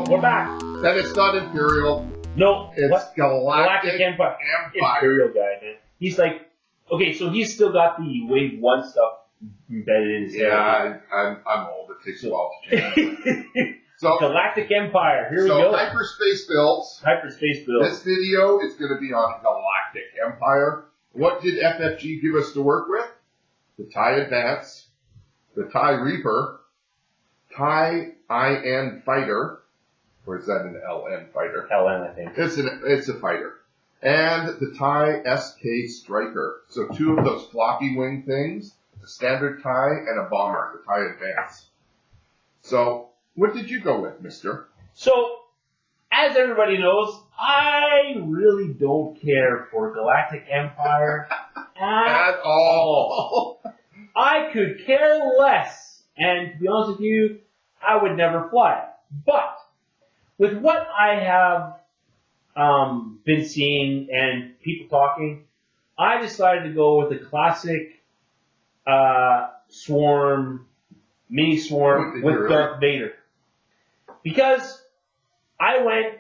we're back. Then it's not Imperial. No, It's what? Galactic Empire. Imperial guy, man. He's like, okay, so he's still got the Wave 1 stuff embedded in his head. Yeah, I'm old. It takes a while to change. So, Galactic Empire. Here we go. Hyperspace builds. Hyperspace builds. This video is going to be on Galactic Empire. What did FFG give us to work with? The TIE Advance, the TIE Reaper, TIE IN Fighter, or is that an LN Fighter? LN, I think. It's a fighter. And the TIE SK Striker. So two of those floppy wing things, a standard TIE and a bomber, the TIE Advance. So, what did you go with, mister? So, as everybody knows, I really don't care for Galactic Empire at all. I could care less. And to be honest with you, I would never fly it. But, with what I have been seeing and people talking, I decided to go with the classic mini swarm with Darth Vader. Because I went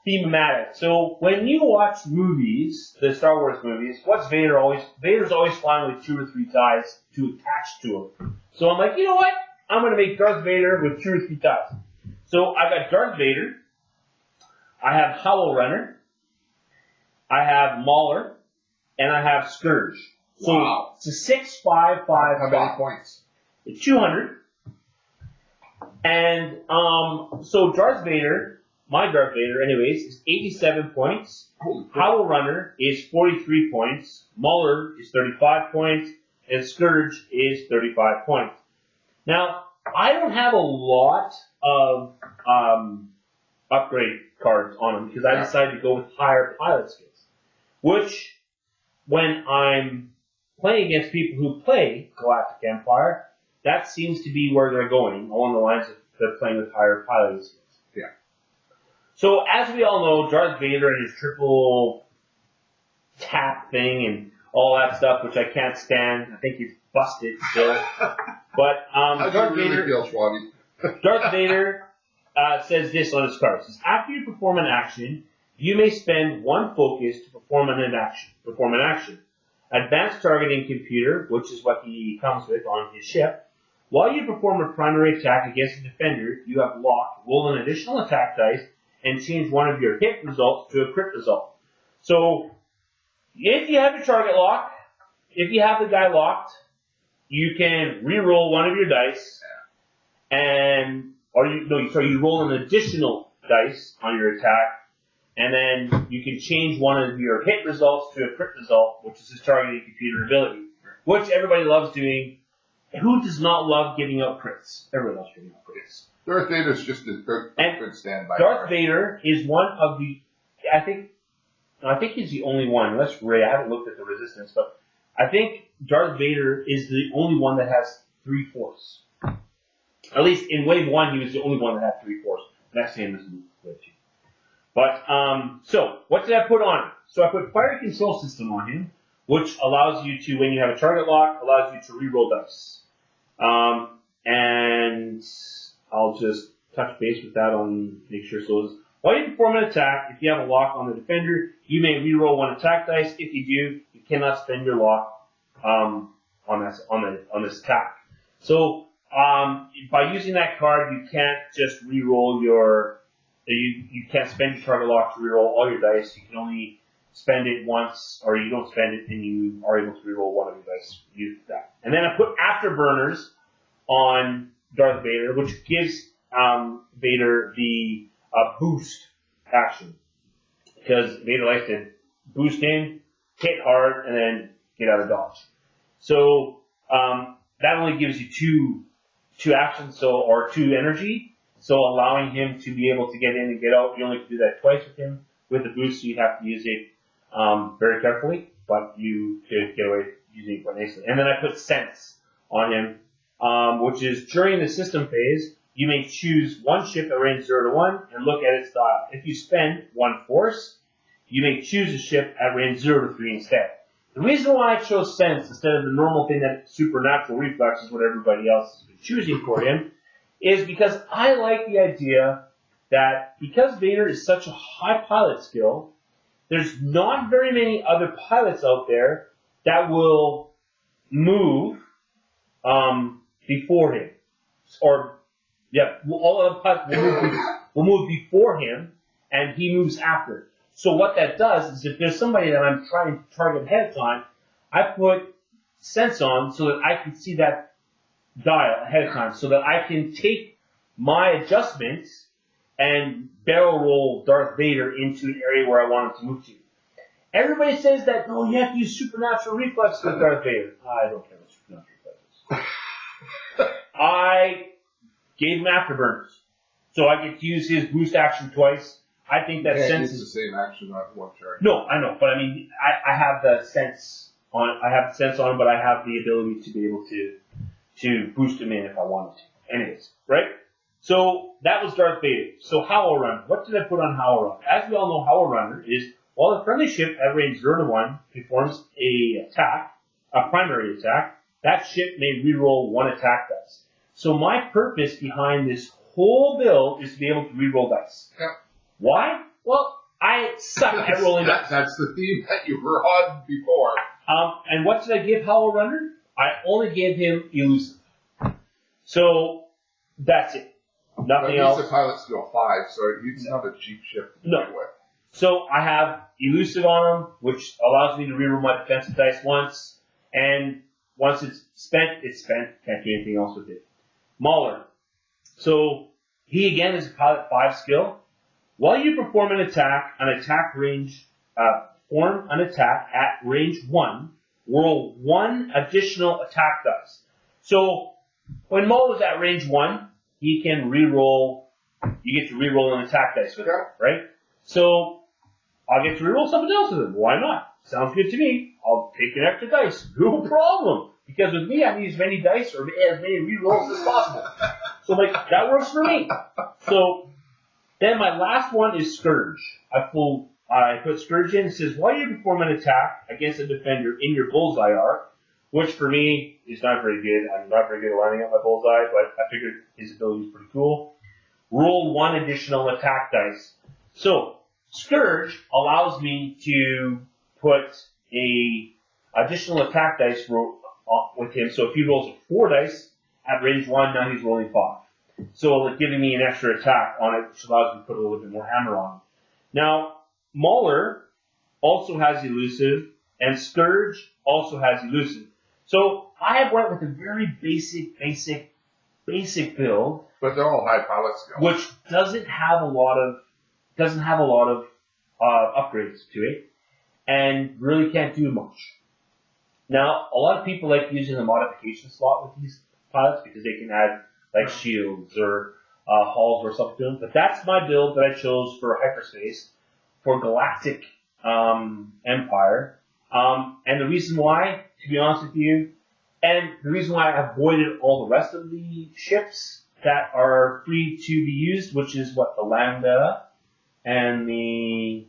thematic. So when you watch movies, the Star Wars movies, what's Vader always? Vader's always flying with 2 or 3 ties to attach to him. So I'm like, you know what? I'm going to make Darth Vader with 2 or 3 ties. So I got Darth Vader. I have Howl Runner. I have Mauler. And I have Scourge. So wow. It's a 6, 5, 5, How 5. many points? It's 200. And so Darth Vader, my Darth Vader anyways, is 87 points. Howl Runner is 43 points. Mauler is 35 points. And Scourge is 35 points. Now, I don't have a lot of upgrade cards on them because I decided to go with higher pilot skills. Which, when I'm playing against people who play Galactic Empire, that seems to be where they're going, along the lines of they're playing with higher piloting skills. Yeah. So, as we all know, Darth Vader and his triple tap thing and all that stuff, which I can't stand. I think he's busted still. But Darth Vader, feel, Schwabby? Darth Vader says this on his card. It says, after you perform an action, you may spend 1 focus to perform an action. Advanced targeting computer, which is what he comes with on his ship. While you perform a primary attack against a defender you have locked, roll an additional attack dice and change one of your hit results to a crit result. So, if you have your target locked, if you have the guy locked, you can re-roll one of your dice, you roll an additional dice on your attack, and then you can change one of your hit results to a crit result, which is his targeting computer ability, which everybody loves doing. Who does not love giving out crits? Everyone loves giving out crits. Darth Vader's just a good standby. Darth Vader is one of the, I think he's the only one, unless Ray, I haven't looked at the resistance, but I think Darth Vader is the only one that has 3 force. At least in Wave 1, he was the only one that had 3 force. That's the same as Wave 2. But, so, what did I put on him? So I put Fire Control System on him, which allows you to, when you have a target lock, allows you to re-roll dice. And I'll just touch base with that on, make sure. So, while you perform an attack, if you have a lock on the defender, you may re-roll 1 attack dice. If you do, you cannot spend your lock on this attack. So, by using that card, you can't just re-roll you can't spend your target lock to re-roll all your dice. You can only spend it once, or you don't spend it and you are able to re-roll one of your dice. Use that. And then I put Afterburners on Darth Vader, which gives Vader the boost action. Because Vader likes to boost in, hit hard, and then get out of dodge. So that only gives you two actions, or 2 energy. So allowing him to be able to get in and get out, you only can do that twice with him. With the boost, so you have to use it very carefully, but you could get away using it quite nicely. And then I put Sense on him, which is during the system phase, you may choose one ship at range 0 to 1 and look at its dial. If you spend 1 force, you may choose a ship at range 0 to 3 instead. The reason why I chose Sense instead of the normal thing that Supernatural Reflex is what everybody else has been choosing for him is because I like the idea that because Vader is such a high pilot skill, there's not very many other pilots out there that will move before him. All other pilots will move before him, and he moves after. So what that does is if there's somebody that I'm trying to target ahead of time, I put sense on so that I can see that dial ahead of time, so that I can take my adjustments and barrel roll Darth Vader into an area where I want him to move to. Everybody says that, no, you have to use supernatural reflexes with Darth Vader. I don't care about supernatural reflexes. I gave him afterburners, so I get to use his boost action twice. I think that sense is the same action on one charge. No, I know, but I mean, I have the sense on. I have the sense on, but I have the ability to be able to boost him in if I wanted to. Anyways, right? So that was Darth Vader. So Howl Runner. What did I put on Howl Runner? As we all know, Howl Runner is while the friendly ship at range 0 to 1 performs a primary attack, that ship may reroll 1 attack dice. So my purpose behind this whole build is to be able to reroll dice. Yep. Why? Well, I suck at rolling dice. That's the theme that you were on before. And what did I give Howl Runner? I only gave him elusive. So that's it. Nothing else. He's a pilot skill 5, so he's not a cheap ship to play with. So I have elusive on him, which allows me to reroll my defensive dice once, and once it's spent, it's spent. Can't do anything else with it. Mauler. So he again is a pilot 5 skill. While you perform an attack at range 1, roll 1 additional attack dice. So when Maul is at range 1, he can reroll. You get to reroll an attack dice with him, right? So I'll get to reroll something else with him. Why not? Sounds good to me. I'll take an extra dice. No problem. Because with me, I need as many dice or as many rerolls as possible. So that works for me. So then my last one is Scourge. I put Scourge in. It says, while you perform an attack against a defender in your bullseye arc, which for me is not very good. I'm not very good at lining up my bullseye, but I figured his ability is pretty cool. Roll 1 additional attack dice. So Scourge allows me to put a additional attack dice with him. So if he rolls 4 dice at range 1, now he's rolling 5. So it's giving me an extra attack on it, which allows me to put a little bit more hammer on him. Now, Mauler also has elusive, and Scourge also has elusive. So I have went with a very basic build. But they're all high pilot skills. Which doesn't have a lot of upgrades to it, and really can't do much. Now, a lot of people like using the modification slot with these pilots because they can add like shields or hulls or something to them. But that's my build that I chose for Hyperspace for Galactic Empire. And the reason why, to be honest with you, and the reason why I avoided all the rest of the ships that are free to be used, which is what, the Lambda and the,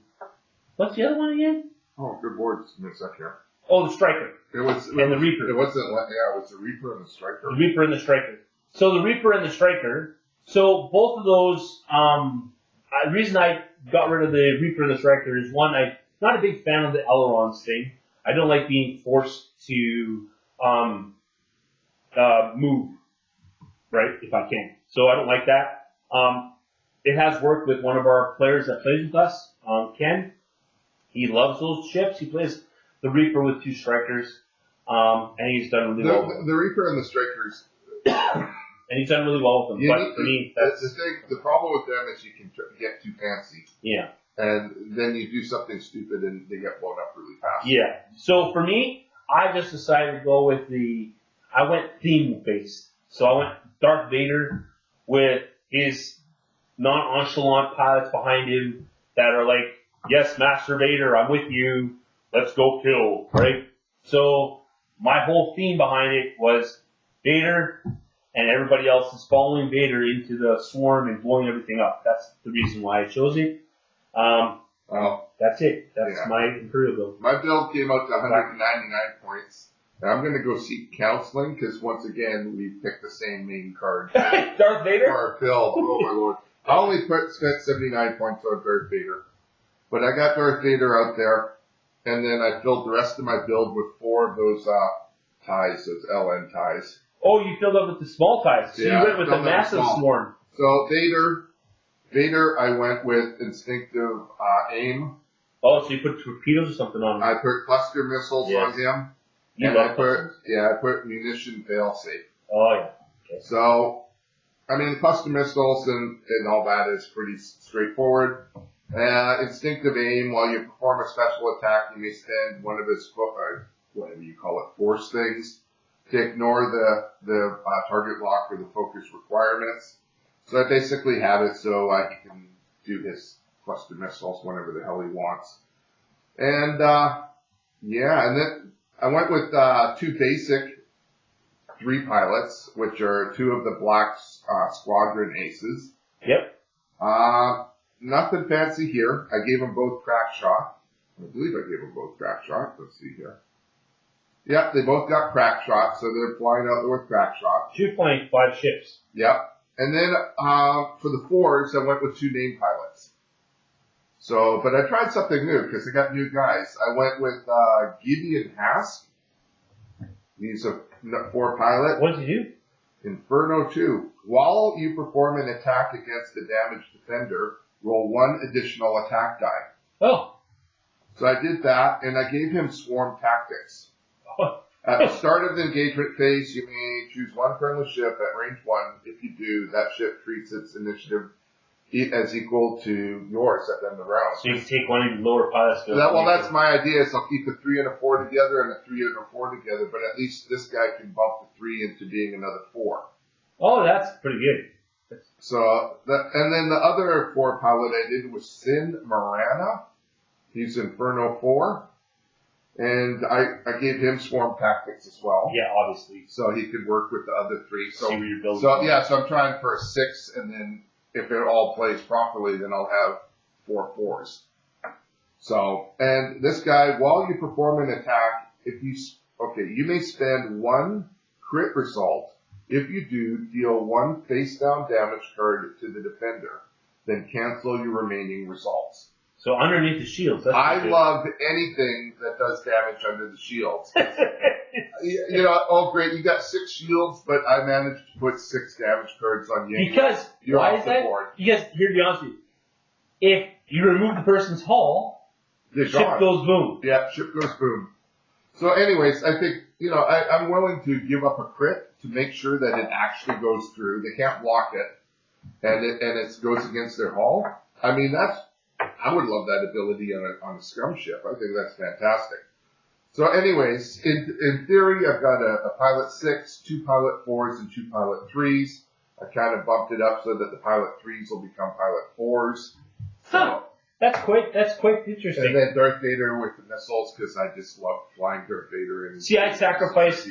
what's the other one again? Oh, good words mixed up here. Oh, the Striker. The Reaper. It was the Reaper and the Striker. The Reaper and the Striker. So the Reaper and the Striker. So both of those. The reason I got rid of the Reaper and the Striker is one, I'm not a big fan of the ailerons thing. I don't like being forced to move, right, if I can. So I don't like that. It has worked with one of our players that plays with us, Ken. He loves those ships. He plays the Reaper with 2 Strikers, and he's done really well with them. The Reaper and the Strikers. And he's done really well with them. But for me, that's the problem with them is you can get too fancy. Yeah. And then you do something stupid and they get blown up really fast. Yeah. So for me, I just decided to go with I went theme based. So I went Darth Vader with his non-nonchalant pilots behind him that are like, yes, Master Vader, I'm with you. Let's go kill, right? So my whole theme behind it was Vader and everybody else is following Vader into the swarm and blowing everything up. That's the reason why I chose it. Well, that's it. That's my Imperial build. My build came out to 199 points. And I'm going to go seek counseling because once again we picked the same main card. Darth Vader? For our build. Oh my lord. I only spent 79 points on Darth Vader. But I got Darth Vader out there, and then I filled the rest of my build with 4 of those ties, those LN ties. Oh, you filled up with the small ties. So Yeah, you went with a massive swarm. So Vader, I went with instinctive aim. Oh, so you put torpedoes or something on him. I put cluster missiles on him. You love clusters. I put munition failsafe. Oh, yeah. Okay. So, I mean, cluster missiles and all that is pretty straightforward. Instinctive aim, while you perform a special attack, you may spend one of his, whatever you call it, force things to ignore the target lock or the focus requirements. So I basically have it so he can do his cluster missiles whenever the hell he wants. And, and then I went with 2 basic 3 pilots, which are 2 of the Black Squadron aces. Yep. Nothing fancy here. I gave them both crack shot. I believe I gave them both crack shot. Let's see here. Yep, they both got crack shot, so they're flying out there with crack shot. 2 flying 5 ships. Yep. And then for the 4s, I went with 2 name pilots. So, but I tried something new because I got new guys. I went with Gideon Hask. He's a 4 pilot. What did you do? Inferno 2. While you perform an attack against a damaged defender, roll 1 additional attack die. Oh. So I did that, and I gave him swarm tactics. At the start of the engagement phase, you may choose 1 friendly ship at range 1. If you do, that ship treats its initiative as equal to yours at the end of the round. So you can take one of your lower pilots. That's my idea. Is I'll keep a 3 and a 4 together and a 3 and a 4 together, but at least this guy can bump the 3 into being another 4. Oh, that's pretty good. So, and then the other 4 pilot I did was Sin Marana. He's Inferno 4. And I gave him swarm tactics as well. Yeah, obviously. So he could work with the other 3. So, see where you're building. So I'm trying for a 6, and then if it all plays properly, then I'll have 4 4s. So, and this guy, while you perform an attack, you may spend 1 crit result. If you do, deal 1 face down damage card to the defender. Then cancel your remaining results. So underneath the shields. I love anything that does damage under the shields. Great, you got 6 shields, but I managed to put 6 damage cards on you. Because, why is that? Because, here to be honest with you, if you remove the person's hull, the ship goes boom. Yeah, ship goes boom. So anyways, I think, I'm willing to give up a crit to make sure that it actually goes through. They can't block it, and it goes against their hull. I mean, I would love that ability on a scum ship. I think that's fantastic. So anyways, in theory, I've got a pilot 6, 2 pilot 4s, and 2 pilot 3s. I kind of bumped it up so that the pilot 3s will become pilot 4s. Huh. That's quite interesting. And then Darth Vader with the missiles, because I just love flying Darth Vader. See, I sacrificed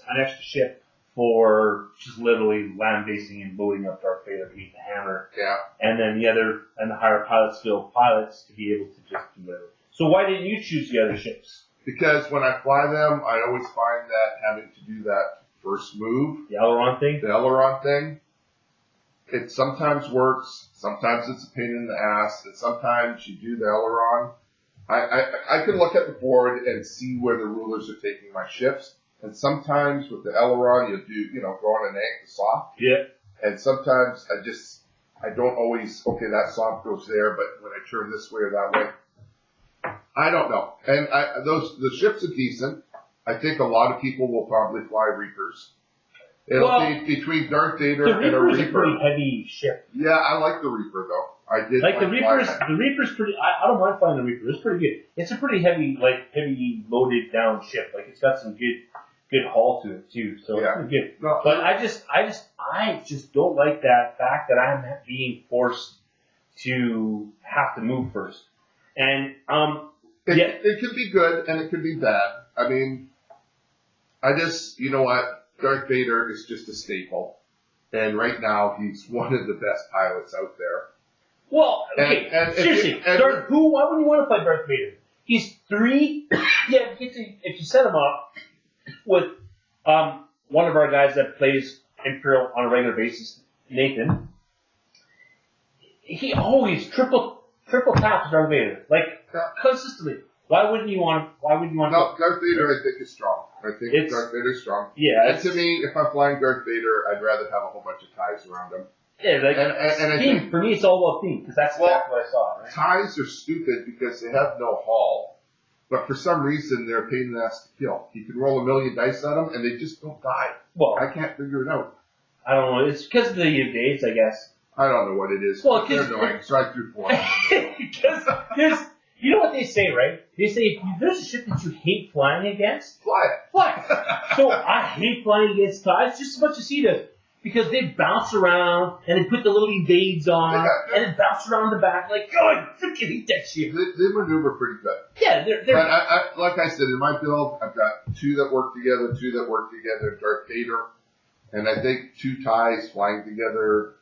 an extra ship for just literally land basing and blowing up Darth Vader to eat the hammer. Yeah. And then the higher pilot skill pilots to be able to just do whatever. So why didn't you choose the other ships? Because when I fly them, I always find that having to do that first move. The aileron thing? It sometimes works, sometimes it's a pain in the ass, and sometimes you do the aileron. I can look at the board and see where the rulers are taking my ships. And sometimes with the aileron, you'll do, go on an angle soft. Yeah. And sometimes I don't always, that soft goes there, but when I turn this way or that way, I don't know. And the ships are decent. I think a lot of people will probably fly Reapers. It'll be between Darth Vader and a Reaper. The Reaper's a pretty heavy ship. Yeah, I like the Reaper though. I did like the Reaper's. The Reaper's pretty. I don't mind flying the Reaper. It's pretty good. It's a pretty heavy heavy loaded down ship. Like it's got some good haul to it too. So it's pretty good. No, but I just don't like that fact that I'm being forced to have to move first. And it could be good and it could be bad. I mean, you know what? Darth Vader is just a staple. And right now, he's one of the best pilots out there. Well, okay, seriously, why wouldn't you want to play Darth Vader? He's 3, if you set him up with one of our guys that plays Imperial on a regular basis, Nathan, he always triple taps Darth Vader, like consistently. Why wouldn't you want? Why wouldn't you want? No, Darth Vader I think is strong. I think Darth Vader's strong. Yeah. And to me, if I'm flying Darth Vader, I'd rather have a whole bunch of ties around him. Yeah, like and I theme. think, For me, it's all about theme because that's exactly what I saw. Right? Ties are stupid because they have no hull, but for some reason they're a pain in the ass to kill. You can roll a million dice on them and they just don't die. Well, I can't figure it out. I don't know. It's because of the evades, I guess. I don't know what it is. Well, they're annoying. Strike through 4. Because you know what they say, right? They say if there's a ship that you hate flying against, Fly it. fly it. So I hate flying against ties just as much as he does. Because they bounce around and they put the little evades on and it bounce around the back like, oh, I freaking hate that shit. They maneuver pretty good. Yeah, they're but I, like I said, in my build, I've got 2 that work together, 2 that work together, Darth Vader, and I think 2 ties flying together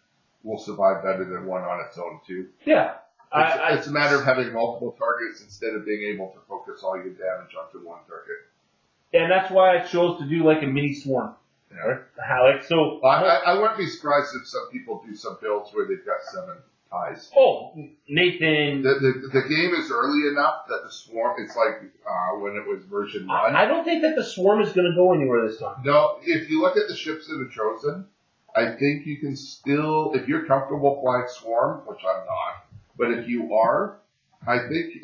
will survive better than one on its own too. Yeah. It's a matter of having multiple targets instead of being able to focus all your damage onto one target. And that's why I chose to do like a mini swarm. Yeah. Like so. I wouldn't be surprised if some people do some builds where they've got 7 ties. Oh, Nathan. The game is early enough that the swarm, it's like when it was version 1. I don't think that the swarm is going to go anywhere this time. No, if you look at the ships that are chosen, I think you can still, if you're comfortable flying swarm, which I'm not, but if you are, I think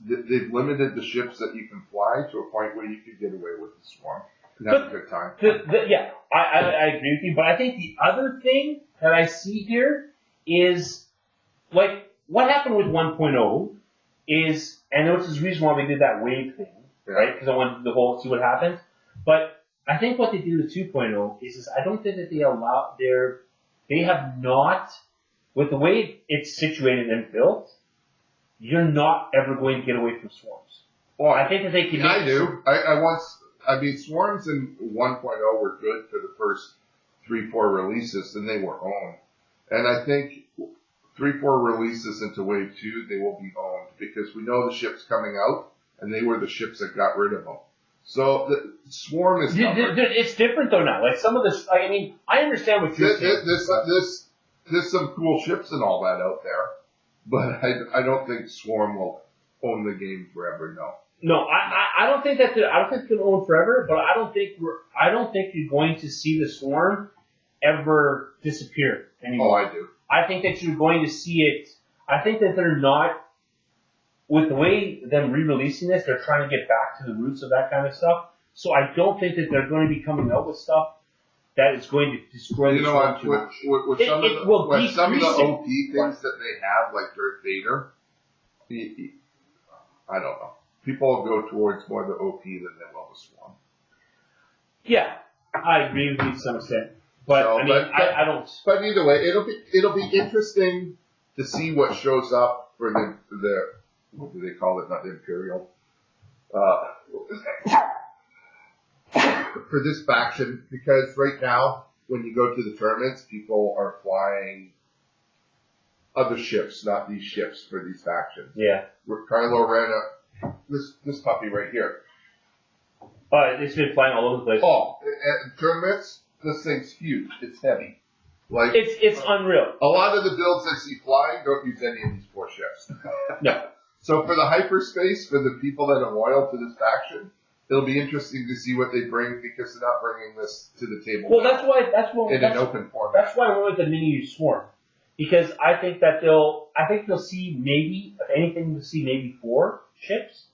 they've limited the ships that you can fly to a point where you could get away with the swarm. Have a good time. Yeah, I agree with you. But I think the other thing that I see here is, like, what happened with 1.0 is, and which is the reason why we did that wave thing, right? Because I wanted the whole see what happens. But I think what they do with 2.0 is I don't think that they have not, with the way it's situated and built, you're not ever going to get away from swarms. Well, I think that they can. I do. I mean, swarms in 1.0 were good for the first 3-4 releases, and they were owned. And I think 3-4 releases into Wave 2, they will be owned because we know the ships coming out, and they were the ships that got rid of them. So the swarm is covered. It's different though now. Like some of the, I mean, I understand what you're saying. There's some cool ships and all that out there, but I don't think swarm will own the game forever. No. No, I don't think that I don't think it's going to own forever, but I don't think you're going to see the swarm ever disappear anymore. Oh, I do. I think that you're going to see it. I think that they're not, with the way them re-releasing this, they're trying to get back to the roots of that kind of stuff. So I don't think that they're going to be coming out with stuff that is going to destroy the swarm too much. With some of the OP things that they have, like Darth Vader, I don't know. People will go towards more the OP than they will the swarm. Yeah, I agree with you to some extent, but so, I don't. But either way, it'll be interesting to see what shows up for the what do they call it? Not the Imperial. For this faction, because right now when you go to the tournaments, people are flying other ships, not these ships for these factions. Yeah. Kylo Ren. This puppy right here. It's been flying all over the place. Oh, at tournaments, this thing's huge. It's heavy. Like it's unreal. A lot of the builds I see flying don't use any of these 4 ships. No. So for the hyperspace, for the people that are loyal to this faction, it'll be interesting to see what they bring because they're not bringing this to the table. Well, that's why an open format. That's why I went with the mini swarm. Because I think that you'll see maybe, if anything, you'll see maybe 4 ships.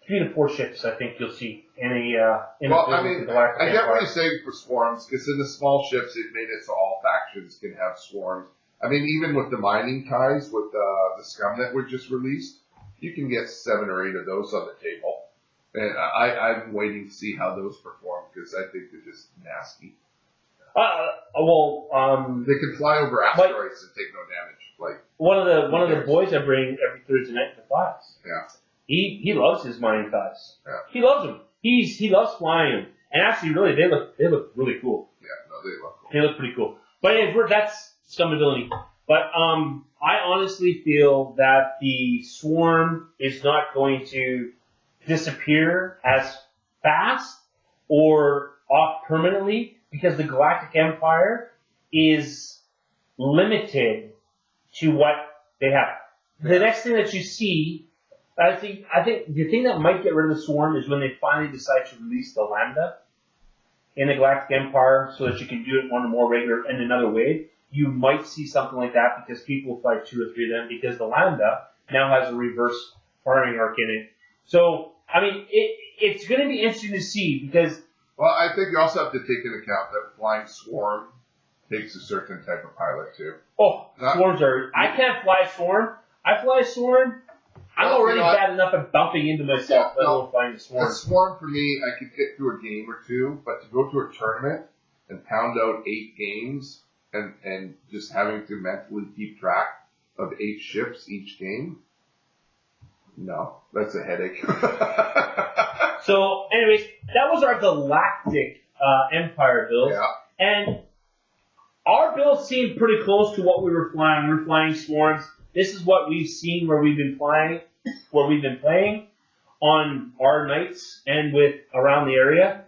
3 to 4 ships, I think you'll see in a. Well, I mean, I get what you're saying for swarms, because in the small ships, they've made it so all factions can have swarms. I mean, even with the mining ties, with the scum that were just released, you can get 7 or 8 of those on the table. And I'm waiting to see how those perform, because I think they're just nasty. They can fly over asteroids and take no damage. Like one of the boys I bring every Thursday night to the class. Yeah. He loves his mining ties. Yeah. He loves them. He loves flying them. And actually, really, they look really cool. Yeah, no, they look cool. They look pretty cool. But anyways, that's scum ability. But I honestly feel that the swarm is not going to disappear as fast or off permanently, because the Galactic Empire is limited to what they have. The next thing that you see, I think the thing that might get rid of the swarm is when they finally decide to release the Lambda in the Galactic Empire, so that you can do it on a more regular and another wave. You might see something like that because people fly 2 or 3 of them because the Lambda now has a reverse firing arc in it. So, I mean, it's going to be interesting to see because... Well, I think you also have to take into account that flying swarm takes a certain type of pilot, too. Oh, swarms are... I can't fly a swarm. I fly a swarm. I'm already bad enough at bumping into myself, let alone flying a swarm. A swarm, for me, I could get through a game or 2, but to go to a tournament and pound out 8 games and just having to mentally keep track of 8 ships each game, no, that's a headache. So, anyways, that was our Galactic Empire build. Yeah. And our builds seemed pretty close to what we were flying. We were flying swarms. This is what we've seen where we've been flying, where we've been playing on our nights and with around the area.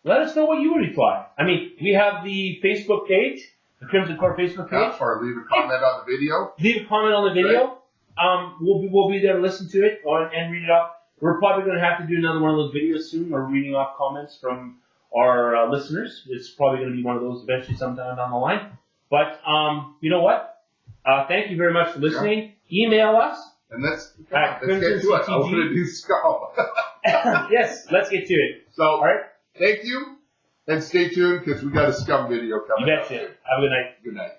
Let us know what you would be flying. I mean, we have the Facebook page, the Crimson Core Facebook page. Or leave a comment on the video. Leave a comment on the video. Right. We'll be there to listen to it and read it off. We're probably going to have to do another one of those videos soon. We're reading off comments from our listeners. It's probably going to be one of those eventually sometime down the line. But you know what? Thank you very much for listening. Yeah. Email us. And let's get to it. I want to do scum. Yes, let's get to it. So, all right. Thank you. And stay tuned because we got a scum video coming. You betcha. Have a good night. Good night.